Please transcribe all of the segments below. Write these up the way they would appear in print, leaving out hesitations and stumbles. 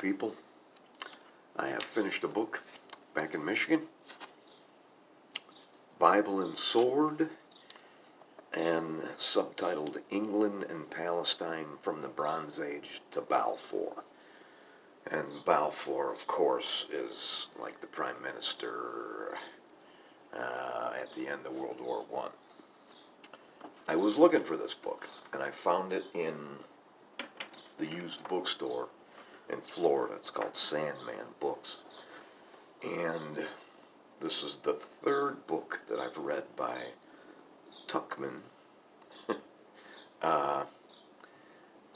people. I have finished a book back in Michigan, Bible and Sword, and subtitled England and Palestine from the Bronze Age to Balfour. And Balfour, of course, is like the Prime Minister at the end of World War I. I was looking for this book, and I found it in the used bookstore in Florida. It's called Sandman Books. And this is the third book that I've read by Tuckman.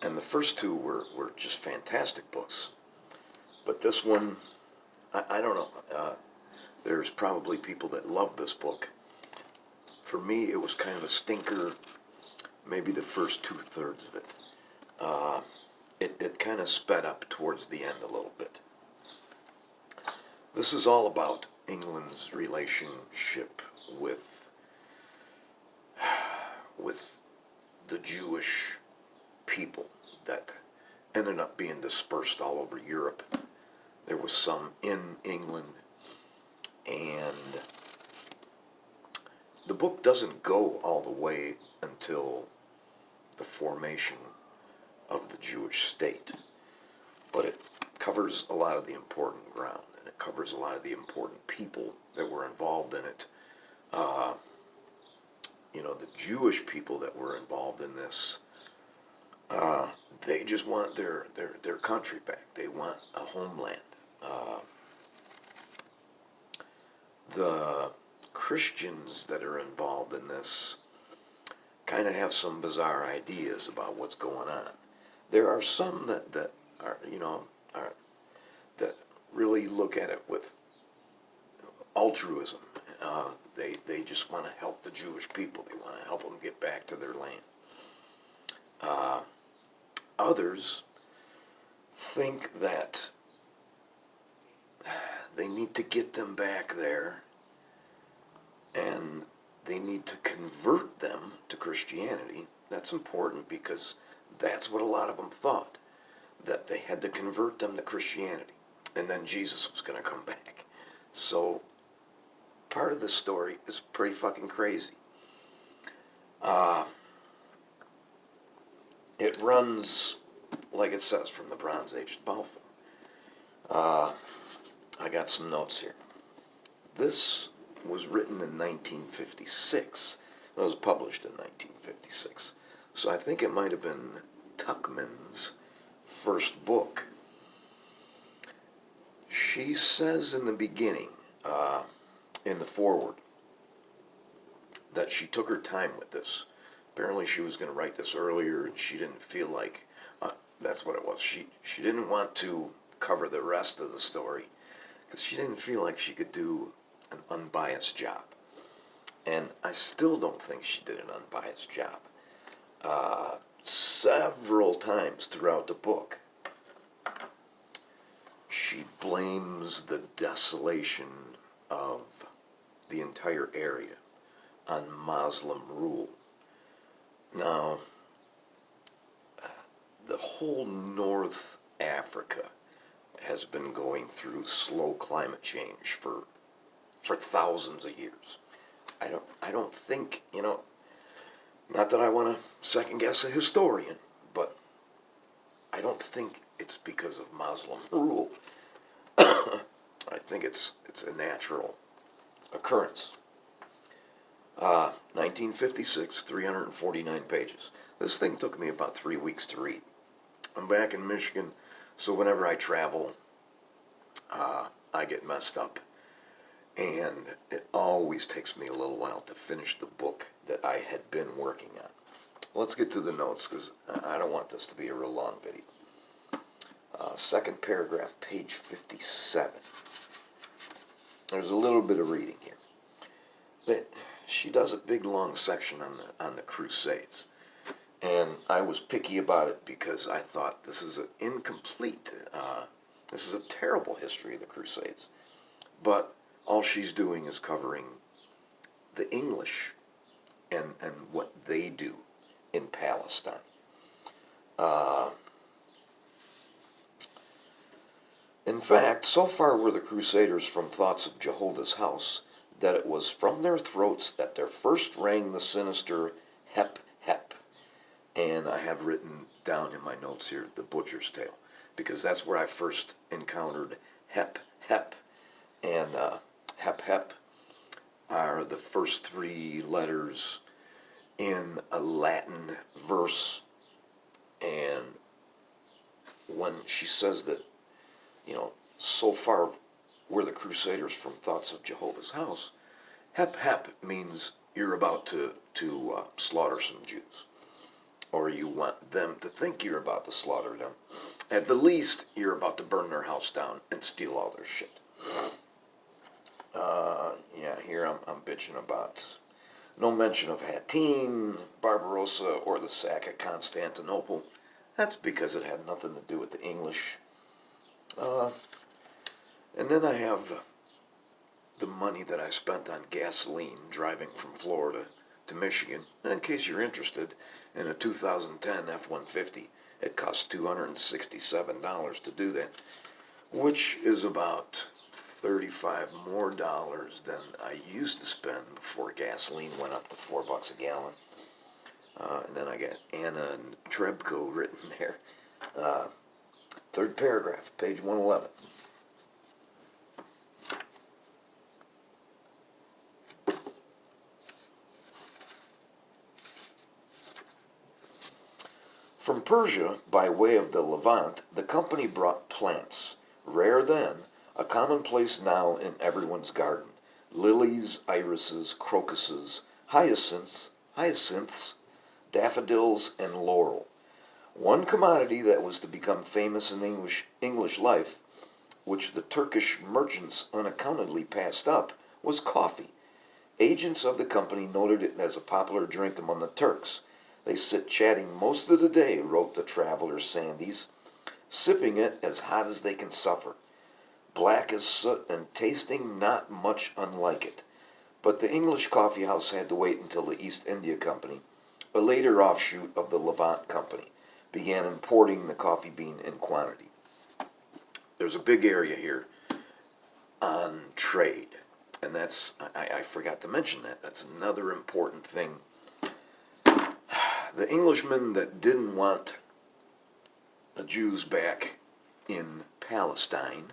And the first two were just fantastic books. But this one, I don't know. There's probably people that love this book. For me, it was kind of a stinker, maybe the first two-thirds of it. It kind of sped up towards the end a little bit. This is all about England's relationship with the Jewish people that ended up being dispersed all over Europe. There was some in England, and the book doesn't go all the way until the formation of the Jewish state, but it covers a lot of the important ground, and it covers a lot of the important people that were involved in it. The Jewish people that were involved in this, they just want their country back. They want a homeland. The Christians that are involved in this kind of have some bizarre ideas about what's going on. There are some that that really look at it with altruism. They just want to help the Jewish people. They want to help them get back to their land. Others think that they need to get them back there, and they need to convert them to Christianity. That's important because that's what a lot of them thought, that they had to convert them to Christianity, and then Jesus was going to come back. So part of the story is pretty fucking crazy. It runs, like it says, from the Bronze Age to Balfour. I got some notes here. This was written in 1956. It was published in 1956. So I think it might have been Tuckman's first book. She says in the beginning, in the foreword, that she took her time with this. Apparently she was going to write this earlier, and she didn't feel like, that's what it was. She didn't want to cover the rest of the story, because she didn't feel like she could do an unbiased job. And I still don't think she did an unbiased job. Several times throughout the book, she blames the desolation of the entire area on Muslim rule. Now, the whole North Africa has been going through slow climate change for thousands of years. I don't think, not that I want to second guess a historian, but I don't think it's because of Muslim rule. I think it's a natural occurrence. 1956, 349 pages. This thing took me about 3 weeks to read. I'm back in Michigan, so whenever I travel, I get messed up. And it always takes me a little while to finish the book that I had been working on. Let's get to the notes, because I don't want this to be a real long video. Second paragraph, page 57. There's a little bit of reading here. But she does a big long section on the Crusades. And I was picky about it because I thought this is an incomplete, this is a terrible history of the Crusades. But all she's doing is covering the English and what they do in Palestine. In fact, so far were the Crusaders from thoughts of Jehovah's house that it was from their throats that there first rang the sinister hep hep. And I have written down in my notes here the butcher's tale, because that's where I first encountered hep hep. And hep hep are the first three letters in a Latin verse. And when she says that, so far were the Crusaders from thoughts of Jehovah's house, hep hep means you're about to slaughter some Jews, or you want them to think you're about to slaughter them. At the least, you're about to burn their house down and steal all their shit. Yeah, here I'm bitching about no mention of Hattin, Barbarossa, or the sack of Constantinople. That's because it had nothing to do with the English. And then I have the money that I spent on gasoline driving from Florida to Michigan. And in case you're interested, in a 2010 F-150, it costs $267 to do that, which is about $35 more than I used to spend before gasoline went up to $4 a gallon. And then I got Anna and Trebko written there. Third paragraph, page 111. From Persia, by way of the Levant, the company brought plants, rare then, a commonplace now in everyone's garden: lilies, irises, crocuses, hyacinths, daffodils, and laurel. One commodity that was to become famous in English life, which the Turkish merchants unaccountably passed up, was coffee. Agents of the company noted it as a popular drink among the Turks. They sit chatting most of the day, wrote the traveler Sandys, sipping it as hot as they can suffer, black as soot and tasting not much unlike it. But the English coffee house had to wait until the East India Company, a later offshoot of the Levant Company, began importing the coffee bean in quantity. There's a big area here on trade, and I forgot to mention that. That's another important thing. The Englishmen that didn't want the Jews back in Palestine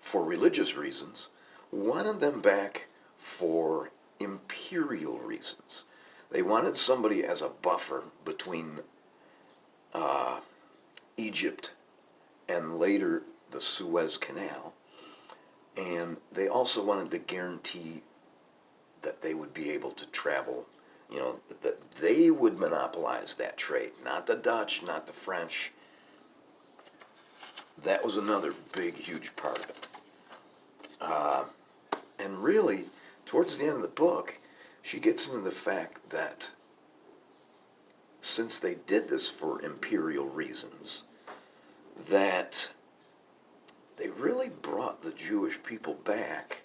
for religious reasons wanted them back for imperial reasons. They wanted somebody as a buffer between Egypt and later the Suez Canal, and they also wanted to guarantee that they would be able to travel, that they would monopolize that trade, not the Dutch, not the French. That was another big, huge part of it. And really, towards the end of the book, she gets into the fact that since they did this for imperial reasons, that they really brought the Jewish people back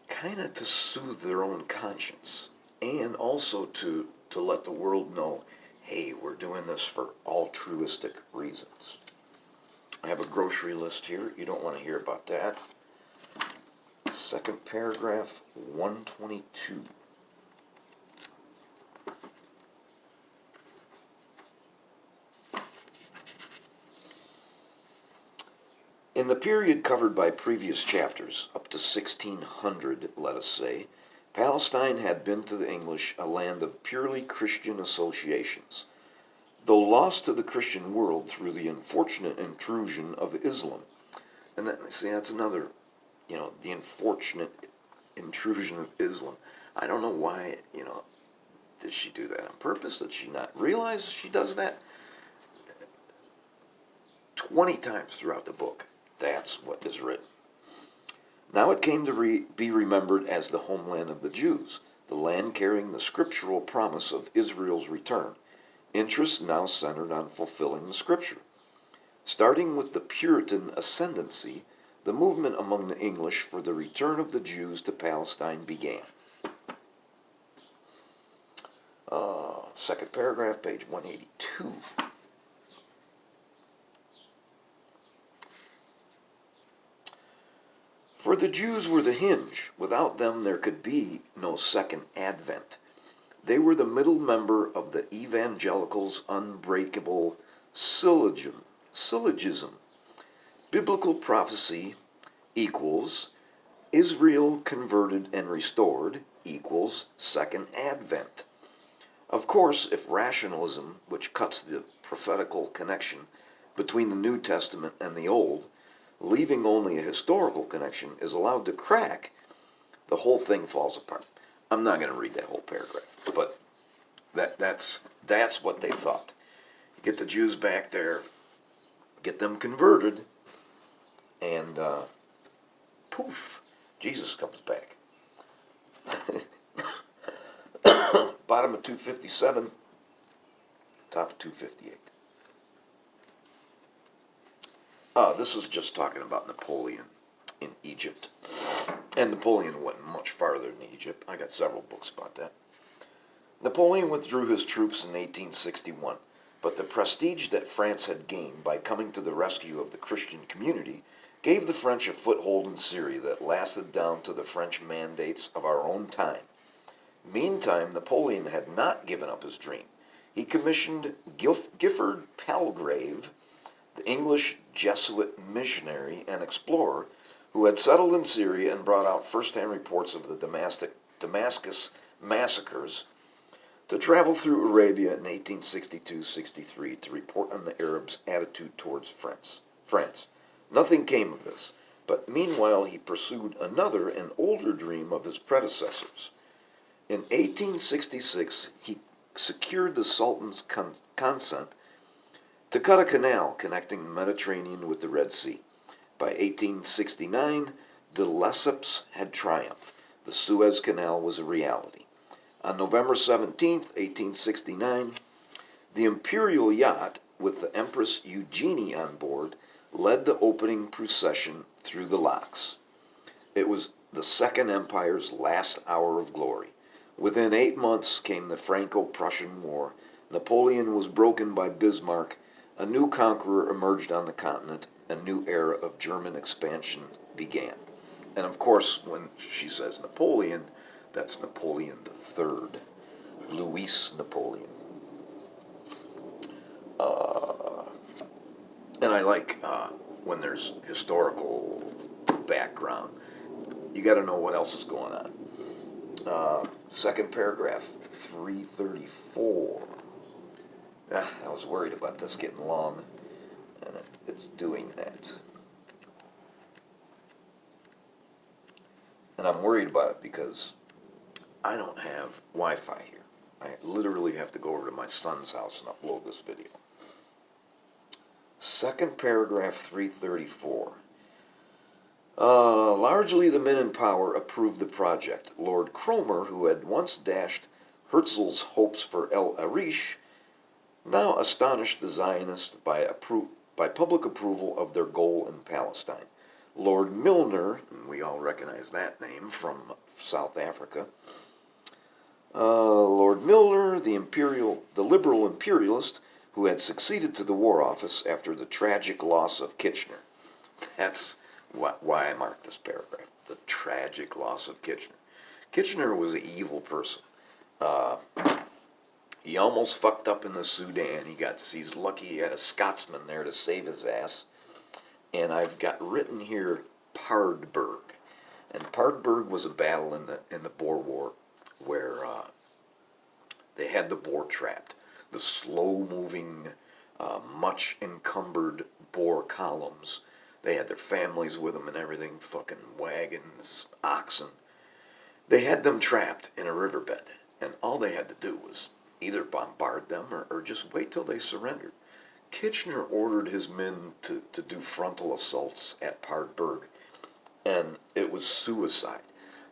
kind of to soothe their own conscience, and also to let the world know, hey, we're doing this for altruistic reasons. I have a grocery list here. You don't want to hear about that. Second paragraph, 122. In the period covered by previous chapters, up to 1600, let us say, Palestine had been to the English a land of purely Christian associations, though lost to the Christian world through the unfortunate intrusion of Islam. And that's another, the unfortunate intrusion of Islam. I don't know why, did she do that on purpose? Did she not realize she does that? 20 times throughout the book. That's what is written. Now it came to be remembered as the homeland of the Jews, the land carrying the scriptural promise of Israel's return. Interest now centered on fulfilling the scripture. Starting with the Puritan ascendancy, the movement among the English for the return of the Jews to Palestine began. Second paragraph, page 182. For the Jews were the hinge. Without them there could be no second advent. They were the middle member of the evangelicals' unbreakable syllogism. Biblical prophecy equals Israel converted and restored equals second advent. Of course, if rationalism, which cuts the prophetical connection between the New Testament and the Old, leaving only a historical connection, is allowed to crack, the whole thing falls apart. I'm not going to read that whole paragraph, but that's what they thought. Get the Jews back there, get them converted, and poof, Jesus comes back. Bottom of 257, top of 258. This is just talking about Napoleon in Egypt. And Napoleon went much farther than Egypt. I got several books about that. Napoleon withdrew his troops in 1861, but the prestige that France had gained by coming to the rescue of the Christian community gave the French a foothold in Syria that lasted down to the French mandates of our own time. Meantime, Napoleon had not given up his dream. He commissioned Gifford Palgrave, the English Jesuit missionary and explorer, who had settled in Syria and brought out first-hand reports of the Damascus massacres, to travel through Arabia in 1862-63 to report on the Arabs' attitude towards France. Nothing came of this, but meanwhile he pursued another and older dream of his predecessors. In 1866, he secured the Sultan's consent to cut a canal connecting the Mediterranean with the Red Sea. By 1869, de Lesseps had triumphed. The Suez Canal was a reality. On November 17, 1869, the imperial yacht, with the Empress Eugenie on board, led the opening procession through the locks. It was the Second Empire's last hour of glory. Within 8 months came the Franco-Prussian War. Napoleon was broken by Bismarck. A new conqueror emerged on the continent. A new era of German expansion began. And of course, when she says Napoleon, that's Napoleon III, Louis Napoleon. And I like when there's historical background. You got to know what else is going on. Second paragraph, 334. I was worried about this getting long, and it's doing that. And I'm worried about it because I don't have Wi-Fi here. I literally have to go over to my son's house and upload this video. Second paragraph, 334. Largely the men in power approved the project. Lord Cromer, who had once dashed Herzl's hopes for El Arish, now astonished the Zionists by public approval of their goal in Palestine. Lord Milner, and we all recognize that name from South Africa, Lord Milner, the liberal imperialist, who had succeeded to the War Office after the tragic loss of Kitchener. That's why I marked this paragraph, the tragic loss of Kitchener. Kitchener was an evil person. He almost fucked up in the Sudan. He's lucky he had a Scotsman there to save his ass. And I've got written here Paardeberg. And Paardeberg was a battle in the Boer War where they had the Boer trapped. The slow-moving, much encumbered Boer columns. They had their families with them and everything, fucking wagons, oxen. They had them trapped in a riverbed, and all they had to do was either bombard them or just wait till they surrendered. Kitchener ordered his men to do frontal assaults at Paardeberg, and it was suicide.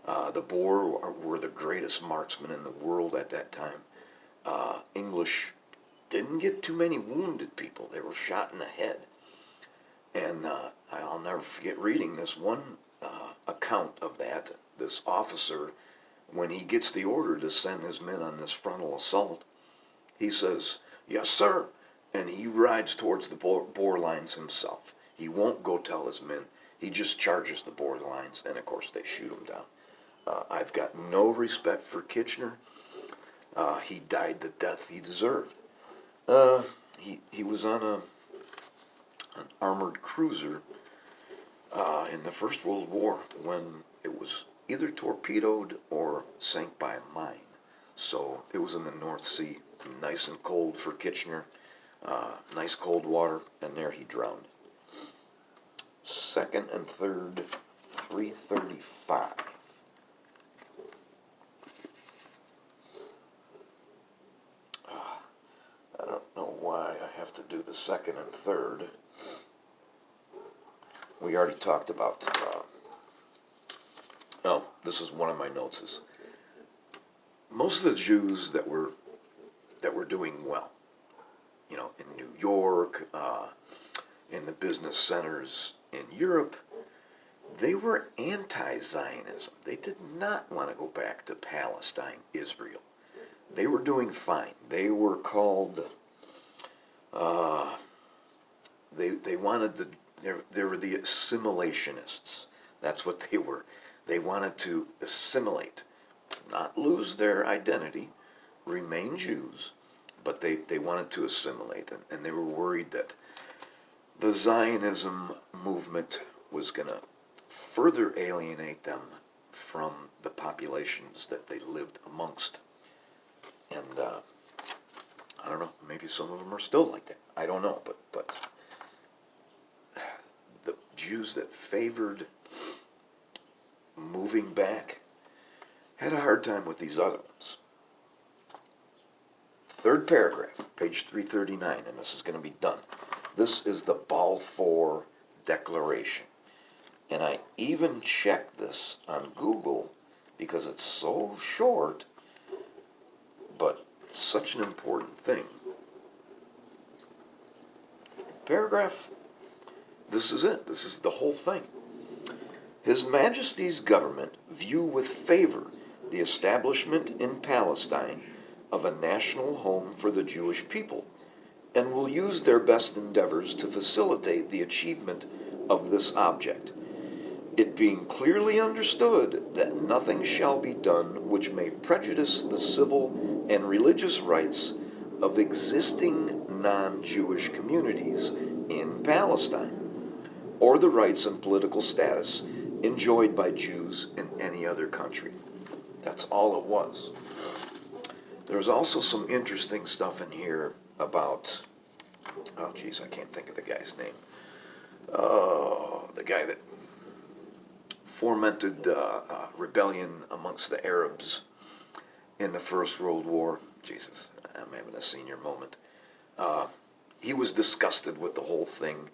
The Boer were the greatest marksmen in the world at that time. English didn't get too many wounded people. They were shot in the head. And I'll never forget reading this one account of that. This officer, when he gets the order to send his men on this frontal assault, he says, "Yes, sir." And he rides towards the Boer lines himself. He won't go tell his men. He just charges the borderlines, and of course they shoot him down. I've got no respect for Kitchener. He died the death he deserved. He was on an armored cruiser in the First World War when it was either torpedoed or sank by a mine. So it was in the North Sea, nice and cold for Kitchener, nice cold water, and there he drowned. Second and third, 335. I don't know why I have to do the second and third. We already talked about, oh, this is one of my notes, is most of the Jews that were doing well, you know, in New York, in the business centers in Europe, they were anti-Zionism. They did not want to go back to Palestine, Israel. They were doing fine. They were called, they wanted they were the assimilationists. That's what they were. They wanted to assimilate, not lose their identity, remain Jews, but they wanted to assimilate, and they were worried that the Zionism movement was going to further alienate them from the populations that they lived amongst. And I don't know, maybe some of them are still like that. I don't know, but the Jews that favored moving back had a hard time with these other ones. Third paragraph, page 339, and this is going to be done. This is the Balfour Declaration. And I even checked this on Google because it's so short, but such an important thing. Paragraph, this is it. This is the whole thing. His Majesty's government view with favor the establishment in Palestine of a national home for the Jewish people, and will use their best endeavors to facilitate the achievement of this object, it being clearly understood that nothing shall be done which may prejudice the civil and religious rights of existing non-Jewish communities in Palestine, or the rights and political status enjoyed by Jews in any other country. That's all it was. There's also some interesting stuff in here about, oh geez, I can't think of the guy's name. Oh, the guy that fomented rebellion amongst the Arabs in the First World War. Jesus, I'm having a senior moment. He was disgusted with the whole thing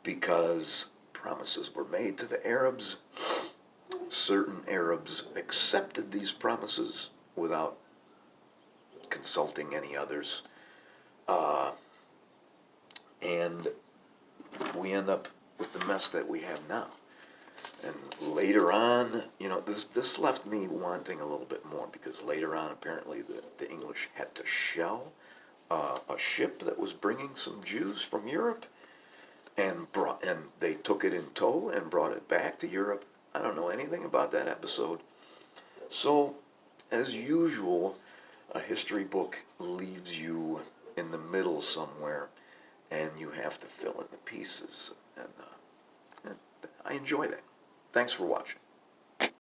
because promises were made to the Arabs. Certain Arabs accepted these promises without consulting any others. And we end up with the mess that we have now. And later on, you know, this left me wanting a little bit more, because later on, apparently, the English had to shell a ship that was bringing some Jews from Europe, and they took it in tow and brought it back to Europe. I don't know anything about that episode. So, as usual, a history book leaves you in the middle somewhere, and you have to fill in the pieces. And I enjoy that. Thanks for watching.